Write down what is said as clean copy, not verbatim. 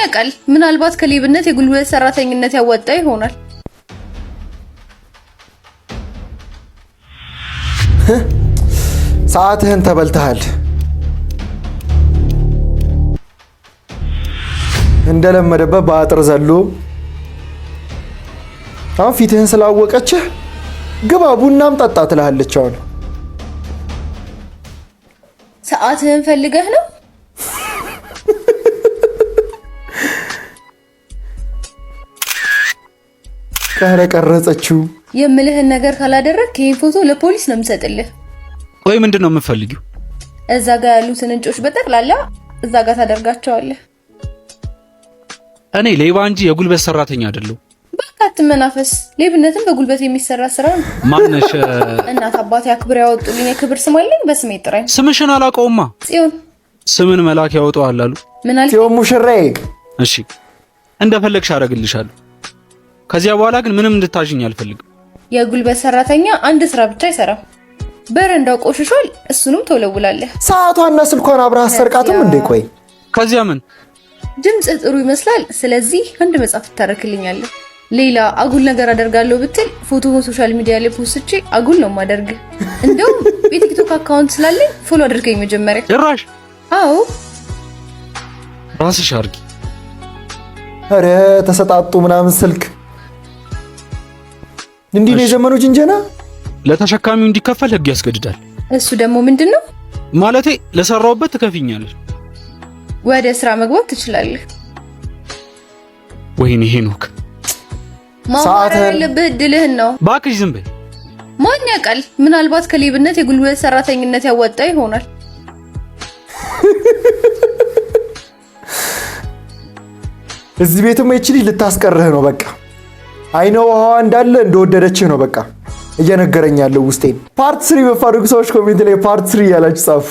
ያውቃል? ምናልባት ከሌብነት የጉልበት ሰራተኝነት ያወጣ ይሆናል። ሰዓትህን ተበልተሃል። እንደለመደበት በአጥር ዘሎ አሁን ፊትህን ስላወቀችህ ግባ ቡናም ጠጣ ትልሃለች። አሁን ሰዓትህን ፈልገህ ነው? ቀረጸችው። የምልህን ነገር ካላደረግክ ይሄን ፎቶ ለፖሊስ ነው የምሰጥልህ። ቆይ ምንድን ነው የምትፈልጊው? እዛ ጋር ያሉትን እንጮች በጠቅላላ እዛ ጋር ታደርጋቸዋለህ። እኔ ሌባ እንጂ የጉልበት ሰራተኛ አይደለሁ። በቃ አትመናፈስ። ሌብነትን በጉልበት የሚሰራ ስራ ነው። ማነሽ? እናት አባቴ አክብር ያወጡልኝ የክብር ስም አለኝ። በስሜ ጥራኝ። ስምሽን አላውቀውማ። ጽዮን። ስምን መላክ ያወጣዋል አሉ። ምን አልክ? ጽዮን ሙሽራዬ። እሺ እንደፈለግሽ አደርግልሻለሁ። ከዚያ በኋላ ግን ምንም እንድታዥኝ አልፈልግም። የጉልበት ሰራተኛ አንድ ስራ ብቻ አይሰራም። በረንዳው ቆሽሿል፣ እሱንም ተወለውላለህ። ሰዓቷና ስልኳን አብረህ አሰርቃትም እንዴ? ቆይ ከዚያ ምን? ድምጽህ ጥሩ ይመስላል። ስለዚህ አንድ መጽሐፍ ታረክልኛለህ። ሌላ አጉል ነገር አደርጋለሁ ብትል ፎቶውን ሶሻል ሚዲያ ላይ ፖስቼ አጉል ነው ማደርግ። እንደውም የቲክቶክ አካውንት ስላለኝ ፎሎ አድርገኝ መጀመሪያ። ጭራሽ? አዎ ራስሽ አድርጊ። አረ ተሰጣጡ ምናምን ስልክ እንዲህ ነው የዘመኑ ጅንጀና። ለተሸካሚው እንዲከፈል ህግ ያስገድዳል። እሱ ደግሞ ምንድነው? ማለቴ ለሰራውበት ትከፍኛለሽ። ወደ ስራ መግባት ትችላለህ። ወይኔ ሄኖክ ማማረር ያለብህ እድልህን ነው። እባክሽ ዝም በይ። ማን ያውቃል? ምናልባት ከሌብነት የጉልበት ሰራተኝነት ያወጣ ይሆናል። እዚህ ቤትም እቺ ልጅ ልታስቀርህ ነው በቃ። አይነው ውሃዋ እንዳለ እንደወደደችህ ነው በቃ እየነገረኝ ያለው ውስጤን። ፓርት 3 በፋሩቅ ሰዎች ኮሜንት ላይ ፓርት 3 ያላችሁ ጻፉ።